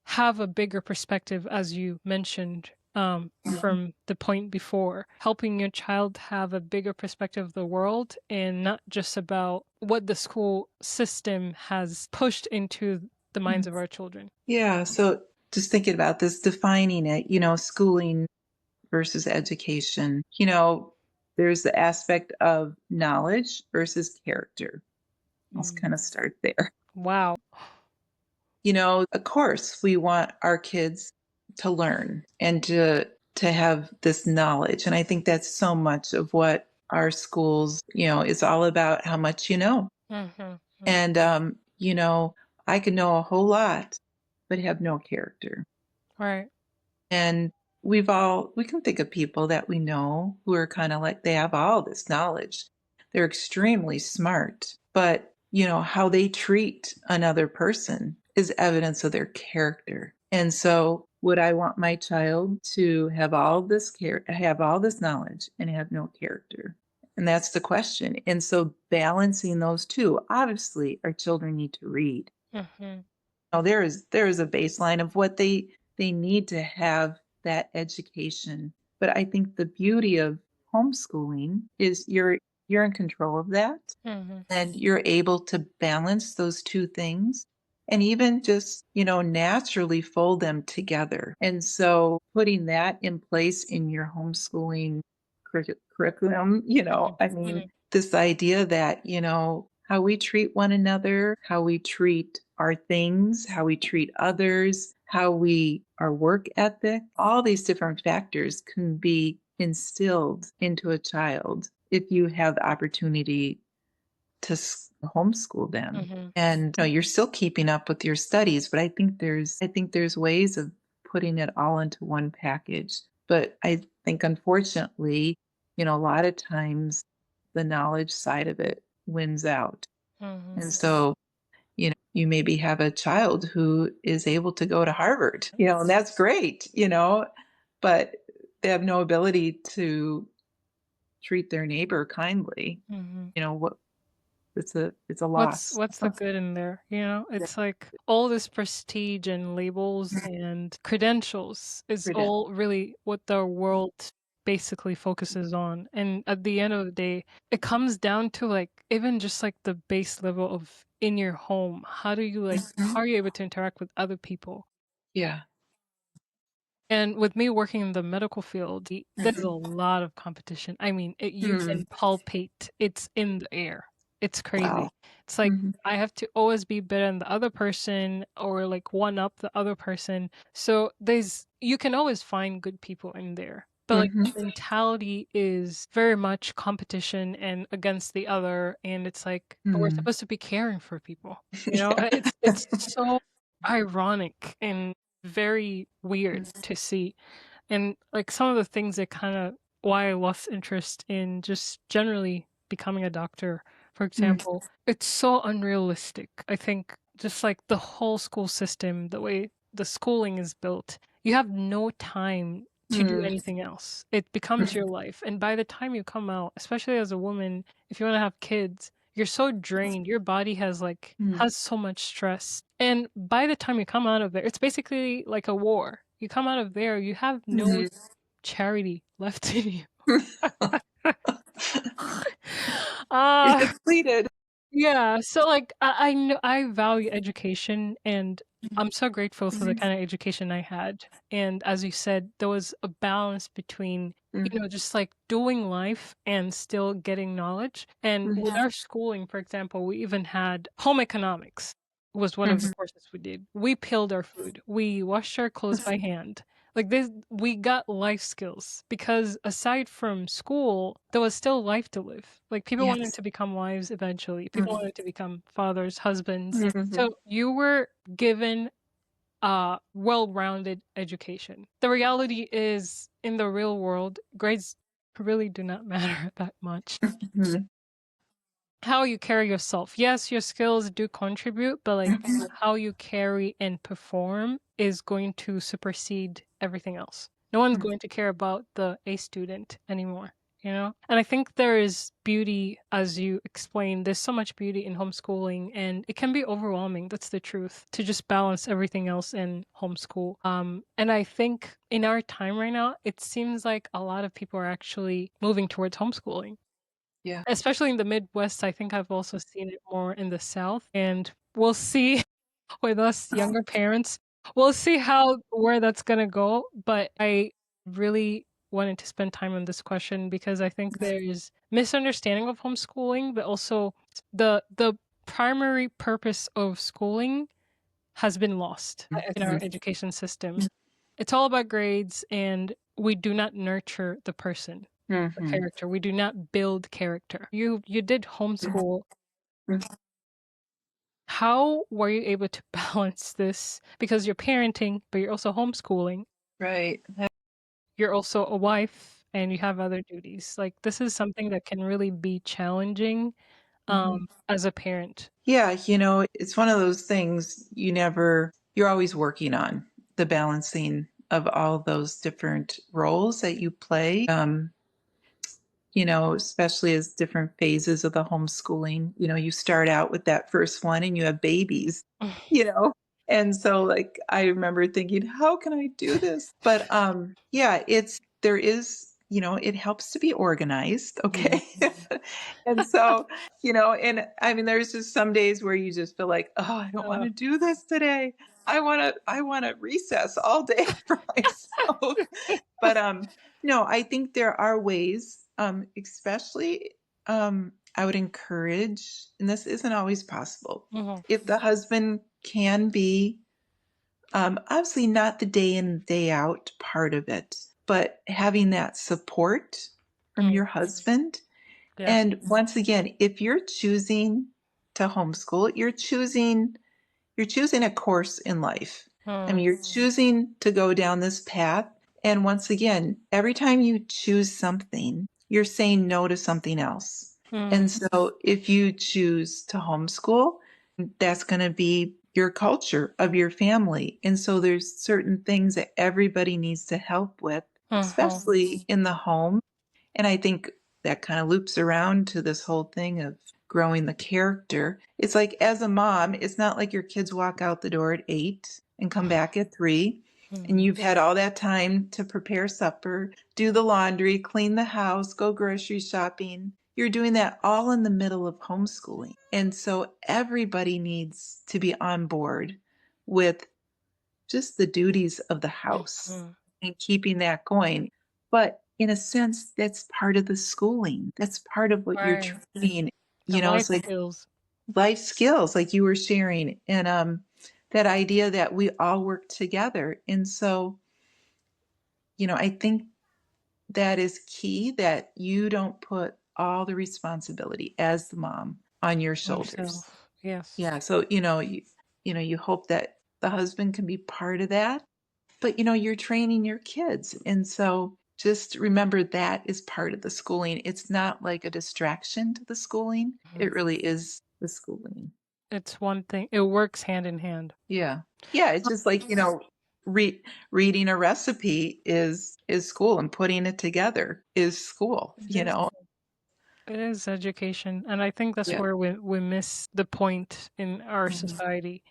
have a bigger perspective, as you mentioned from the point before, helping your child have a bigger perspective of the world and not just about what the school system has pushed into the minds Mhm. of our children. Yeah. So just thinking about this, defining it, schooling versus education, there's the aspect of knowledge versus character. Let's Mm. kind of start there. Wow. Of course, we want our kids to learn and to have this knowledge. And I think that's so much of what our schools, is all about how much you know. Hmm. And I can know a whole lot, but have no character. Right. And we can think of people that we know who are kind of like they have all this knowledge. They're extremely smart, but how they treat another person is evidence of their character. And so would I want my child to have all this knowledge and have no character? And that's the question. And so balancing those two, obviously our children need to read. Hmm. There is a baseline of what they need to have that education. But I think the beauty of homeschooling is you're in control of that Hmm. and you're able to balance those two things and even just, naturally fold them together. And so putting that in place in your homeschooling curriculum, I mean, Hmm. this idea that, how we treat one another, how we treat our things, how we treat others, our work ethic, all these different factors can be instilled into a child if you have the opportunity to homeschool them. Hmm. And you're still keeping up with your studies, but I think there's ways of putting it all into one package. But I think unfortunately, a lot of times the knowledge side of it wins out. Hmm. And so, you maybe have a child who is able to go to Harvard, and that's great, but they have no ability to treat their neighbor kindly. Mhm. What it's a What's loss. what's the good in there, you know? Yeah. It's like all this prestige and labels and credentials is Prudent. all really what the world basically focuses on, and at the end of the day, it comes down to, like, even just, like, the base level of in your home, how Mhm. are you able to interact with other people? Yeah. And with me working in the medical field, there's a Mhm. lot of competition. I mean, you Mm. can palpate, it's in the air. It's Wow. crazy. It's like Mhm. I have to always be better than the other person or like one up the other person. So you can always find good people in there. But like Mhm. the mentality is very much competition and against the other, and it's like, but we're Mm. supposed to be caring for people. You know, Yeah. it's so ironic and very weird to see. And like some of the things that kind of why I lost interest in just generally becoming a doctor, for Mm. example, it's so unrealistic. I think just like the whole school system, the way the schooling is built, you have no time to do Mm. anything else. It becomes your life. And by the time you come out, especially as a woman, if you want to have kids, you're so drained. Your body Mm. has so much stress. And by the time you come out of there, it's basically like a war. You come out of there, you have no Mhm. charity left in you. You're uh depleted. yeah, so, like, I know I value education, and I'm so grateful for the Mhm. kinda education I had, and as you said, there was a balance between, Mm. just, like, doing life and still getting knowledge, and with Mhm. our schooling, for example, we even had home economics was one of the Mhm. courses we did. We peeled our food, we washed our clothes by hand. Like, this we got life skills because aside from school, there was still life to live. Like, people wanted Yes. to become wives eventually, people Mhm. wanted to become fathers, husbands. Mhm. So you were given a well-rounded education. The reality is, in the real world, grades really do not matter that much. Mhm. How you carry yourself. Yes, your skills do contribute, but like Mhm. how you carry and perform is going to supersede everything else. No one's Mhm. going to care about the A student anymore, you know? And I think there is beauty, as you explained, there's so much beauty in homeschooling, and it can be overwhelming. That's the truth, to just balance everything else in homeschool. And I think in our time right now, it seems like a lot of people are actually moving towards homeschooling. Yeah. Especially in the Midwest, I think I've also seen it more in the South, and we'll see with us younger parents, we'll see how where that's gonna go, but I really wanted to spend time on this question because I think there's misunderstanding of homeschooling, but also the primary purpose of schooling has been lost in our Mhm. education system. It's all about grades, and we do not nurture the person, the Mhm. character. We do not build character. You did homeschool. Mhm. How were you able to balance this? Because you're parenting, but you're also homeschooling. Right. You're also a wife, and you have other duties. Like this is something that can really be challenging Mhm. as a parent. Yeah, it's one of those things you're always working on the balancing of all those different roles that you play. Especially as different phases of the homeschooling. You start out with that first one and you have babies, you know. And so like I remember thinking, how can I do this? But yeah, it helps to be organized, okay? And so, and I mean there's just some days where you just feel like, oh, I don't want Uh, to do this today. I want to recess all day for myself. But no, I think there are ways, especially I would encourage, and this isn't always possible, mhm, if the husband can be obviously not the day in, day out part of it, but having that support from mm, your husband. yes. And once again, if you're choosing to homeschool, you're choosing a course in life. I Mm, mean, you're choosing to go down this path. And once again, every time you choose something, you're saying no to something else. mm, And so if you choose to homeschool, That's going to be your culture of your family. And so there's certain things that everybody needs to help with, Uh-huh. especially in the home. And I think that kind of loops around to this whole thing of growing the character. It's like as a mom, it's not like your kids walk out the door at 8 and come back at 3 and Mhm. you've had all that time to prepare supper, do the laundry, clean the house, go grocery shopping. You're doing that all in the middle of homeschooling. And so everybody needs to be on board with just the duties of the house Mhm. and keeping that going. But in a sense, that's part of the schooling. That's part of what you're Right. training. The life It's like skills. life skills, like you were sharing, and that idea that we all work together. And so, I think that is key that you don't put all the responsibility as the mom on your shoulders. Myself. Yes. Yeah. So, you hope that the husband can be part of that. But you're training your kids. And so just remember that is part of the schooling. It's not like a distraction to the schooling. Mhm. It really is the schooling. It's one thing. It works hand in hand. Yeah. Yeah. It's just like, reading a recipe is school and putting it together is It is. school. It is education, and I think that's Yeah. where we miss the point in our Mhm. society.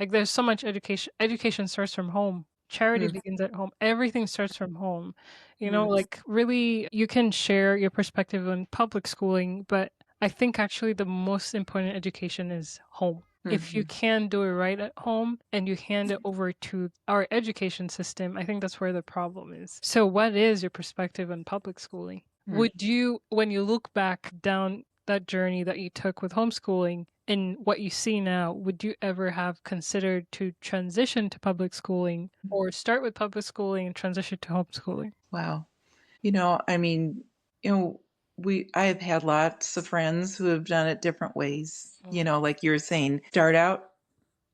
Like, there's so much education. Education starts from home. Charity Mhm. begins at home. Everything starts from home. Mhm. Like, really, you can share your perspective on public schooling, but I think actually the most important education is home. If you Mhm. can do it right at home and you hand it over to our education system, I think that's where the problem is. So, what is your perspective on public schooling? Mhm. Would you, when you look back down that journey that you took with homeschooling and what you see now, would you ever have considered to transition to public schooling or start with public schooling and transition to homeschooling? Wow. I mean, I have had lots of friends who have done it different ways. Mm, Like you were saying, start out,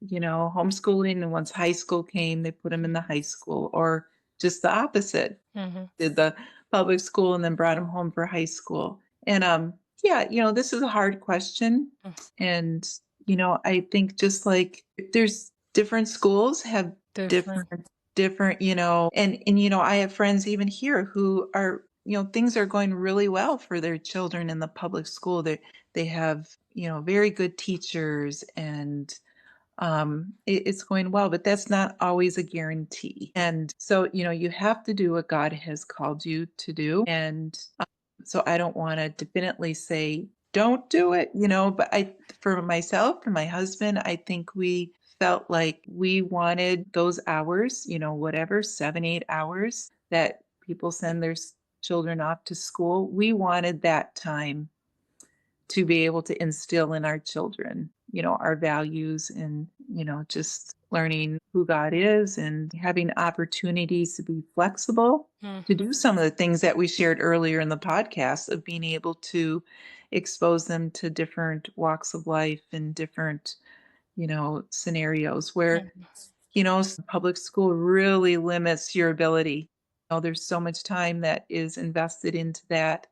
homeschooling, and once high school came, they put them in the high school, or just the opposite, mhm, did the public school and then brought them home for high school. And yeah, this is a hard question. mm, And, I think just like there's different schools have different. different, and I have friends even here who are, things are going really well for their children in the public school. They have, very good teachers, and it's going well, but that's not always a guarantee. And so, you have to do what God has called you to do. And so I don't want to definitely say, don't do it, but for myself and my husband, I think we felt like we wanted those hours, whatever, 7, 8 hours that people send their children off to school. We wanted that time to be able to instill in our children, our values, and, just learning who God is and having opportunities to be flexible to Mhm, do some of the things that we shared earlier in the podcast of being able to expose them to different walks of life and different, scenarios where, mhm, public school really limits your ability. There's so much time that is invested into that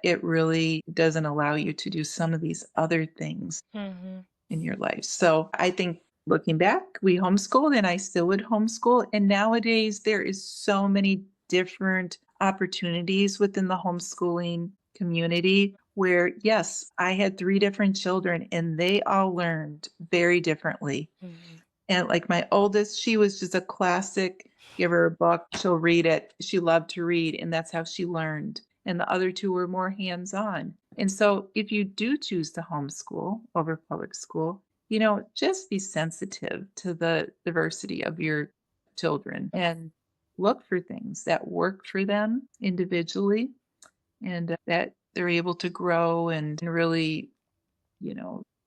it really doesn't allow you to do some of these other things mhm, in your life. So I think looking back, we homeschooled and I still would homeschool. And nowadays there is so many different opportunities within the homeschooling community where, yes, I had 3 different children and they all learned very differently. mhm, And like my oldest, she was just a classic. Give her a book, she'll read it. She loved to read, and that's how she learned. And the other two were more hands on. And so, if you do choose to homeschool over public school, just be sensitive to the diversity of your children and look for things that work for them individually and that they're able to grow and really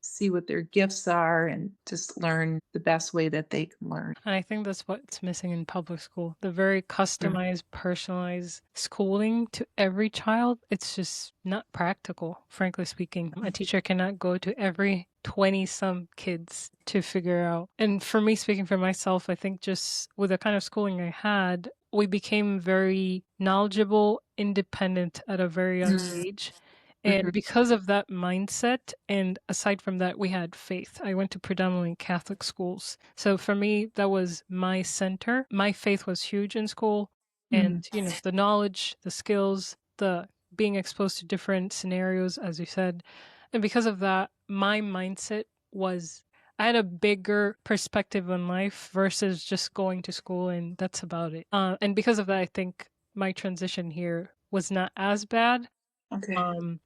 see what their gifts are and just learn the best way that they can learn. And I think that's what's missing in public school. The very Mm. customized, personalized schooling to every child. It's just not practical, frankly speaking. A teacher cannot go to every 20 some kids to figure out. And for me, speaking for myself, I think just with the kind of schooling I had, we became very knowledgeable, independent at a very young Mm. age. And Mhm. because of that mindset, and aside from that, we had faith. I went to predominantly Catholic schools. So for me, that was my center. My faith was huge in school. And, Mm. the knowledge, the skills, the being exposed to different scenarios, as you said. And because of that, my mindset was I had a bigger perspective on life versus just going to school and that's about it. And because of that, I think my transition here was not as bad. Okay. Um,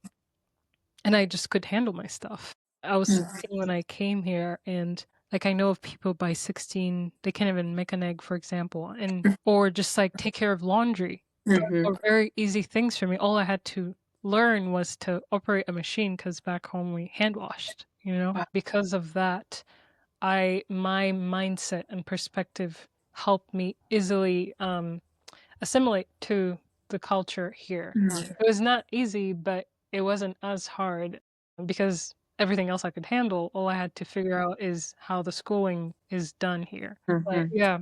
and I just could handle my stuff. I was Mm. 16 when I came here, and like I know of people by 16, they can't even make an egg, for example, and or just like take care of laundry. Those Mhm. are very easy things for me. All I had to learn was to operate a machine because back home we hand washed, Wow. Because of that, my mindset and perspective helped me easily assimilate to the culture here. Mm. It was not easy, but it wasn't as hard because everything else I could handle. All I had to figure out is how the schooling is done here. But Mhm. yeah,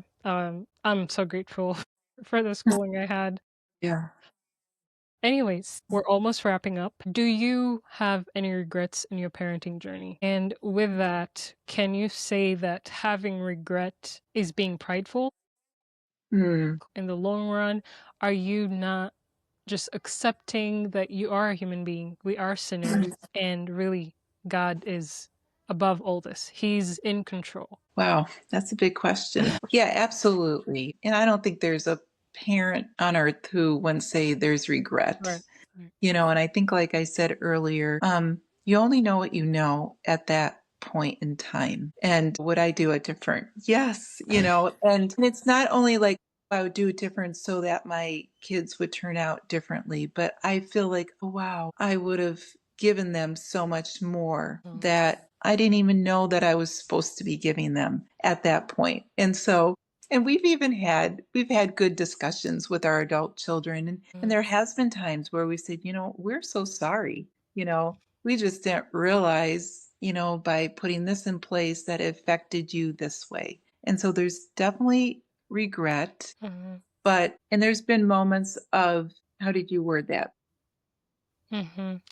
I'm so grateful for the schooling I had. Yeah. Anyways, we're almost wrapping up. Do you have any regrets in your parenting journey? And with that, can you say that having regret is being prideful Mm. in the long run? Are you not just accepting that you are a human being? We are sinners, and really, God is above all this. He's in control. Wow, that's a big question. Yeah, absolutely. And I don't think there's a parent on earth who wouldn't say there's regret. Right. Right. And I think, like I said earlier, you only know what you know at that point in time. And would I do it different? Yes, and it's not only like I would do it different so that my kids would turn out differently, but I feel like, oh, wow, I would have given them so much more Mm, that I didn't even know that I was supposed to be giving them at that point. And we've had good discussions with our adult children, and mm, there has been times where we said, we're so sorry. You know, we just didn't realize, by putting this in place that it affected you this way. And so there's definitely regret, mhm, and there's been moments of, how did you word that?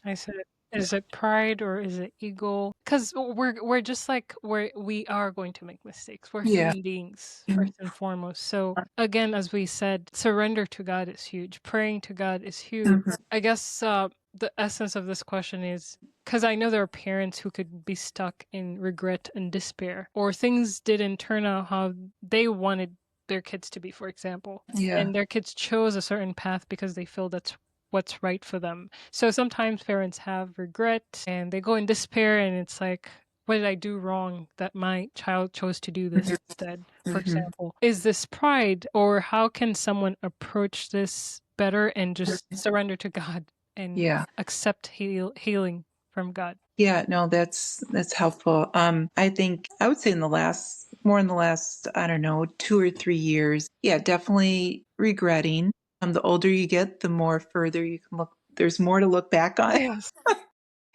I said, is it pride or is it ego? Because we're just like we are going to make mistakes. We're Yeah. human beings first and foremost. So again, as we said, surrender to God is huge. Praying to God is huge. Mhm. I guess the essence of this question is because I know there are parents who could be stuck in regret and despair, or things didn't turn out how they wanted their kids to be, for example, Yeah. and their kids chose a certain path because they feel that's what's right for them. So sometimes parents have regret and they go in despair, and it's like, what did I do wrong that my child chose to do this instead? For Mhm. example, is this pride, or how can someone approach this better and just surrender to God and Yeah. accept healing from God? Yeah, no, that's helpful. I think I would say in the last, I don't know, 2 or 3 years. Yeah, definitely regretting. The older you get, the more further you can look. There's more to look back on, Yes.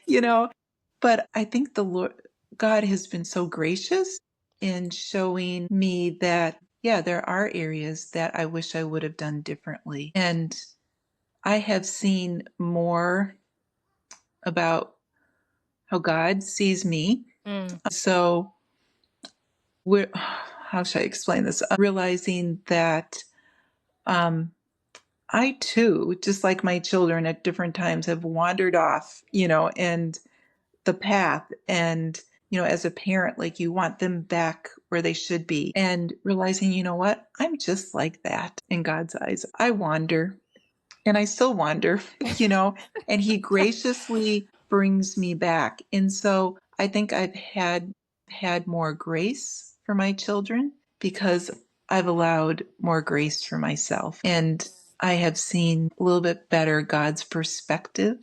you know. But I think the Lord, God has been so gracious in showing me that, yeah, there are areas that I wish I would have done differently, and I have seen more about how God sees me. Mm, So we're how should I explain this? Realizing that um, I too, just like my children at different times, have wandered off, and the path. And, as a parent, like you want them back where they should be. And realizing, you know what? I'm just like that in God's eyes. I wander and I still wander, you know, and He graciously brings me back. And so I think I've had more grace for my children because I've allowed more grace for myself. And I have seen a little bit better God's perspective.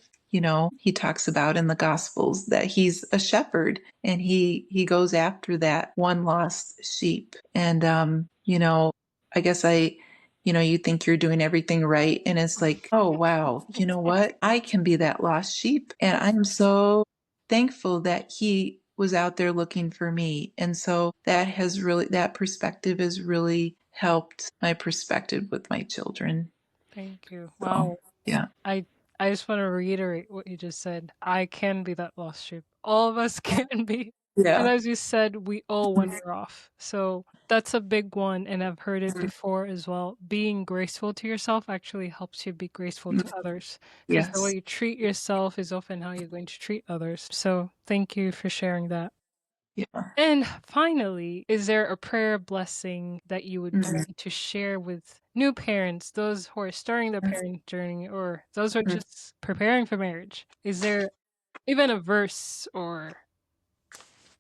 He talks about in the Gospels that He's a shepherd and he goes after that one lost sheep. And I guess you think you're doing everything right. And it's like, oh, wow, you know what? I can be that lost sheep. And I'm so thankful that He was out there looking for me. And so that perspective has really helped my perspective with my children. thank you. So, Wow. yeah. I I just want to reiterate what you just said. I can be that lost sheep. All of us can be. And Yeah. as you said, we all wander off. So that's a big one. And I've heard it before as well. Being graceful to yourself actually helps you be graceful to others. Because the way Yes. you treat yourself is often how you're going to treat others. So thank you for sharing that. Yeah. And finally, is there a prayer blessing that you would Mhm. want to share with new parents, those who are starting their parent journey, or those who are just preparing for marriage? Is there even a verse or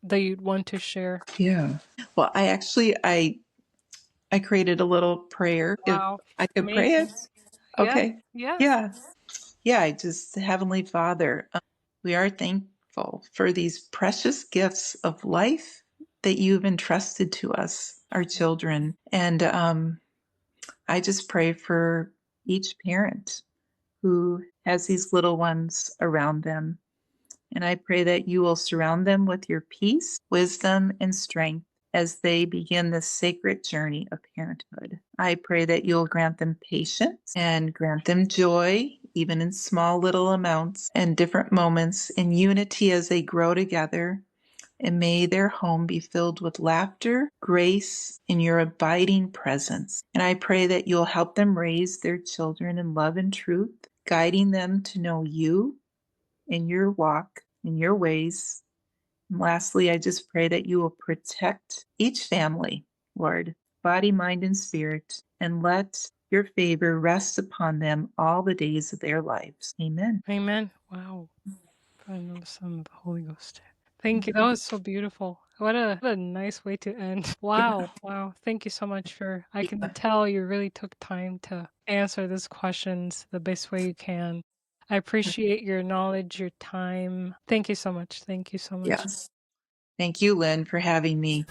that you'd want to share? Yeah. Well, I created a little prayer. If Wow, I could pray it. amazing. Yes, Okay. yes. Yeah. Yeah, I just Heavenly Father, we are thankful for these precious gifts of life that you've entrusted to us, our children. And I just pray for each parent who has these little ones around them. And I pray that you will surround them with your peace, wisdom, and strength as they begin this sacred journey of parenthood. I pray that you'll grant them patience and grant them joy, even in small little amounts and different moments, in unity as they grow together. And may their home be filled with laughter, grace, and your abiding presence. And I pray that you'll help them raise their children in love and truth, guiding them to know you in your walk, in your ways. And lastly, I just pray that you will protect each family, Lord, body, mind, and spirit, and let your favor rest upon them all the days of their lives. Amen. Amen. Wow. Father, and the Son, and the Holy Ghost. Thank you. That was so beautiful. What a nice way to end. Wow. Wow. Thank you so much for I can Yeah. tell you really took time to answer these questions the best way you can. I appreciate your knowledge, your time. Thank you so much. Thank you so much. Yes. Thank you, Lynn, for having me.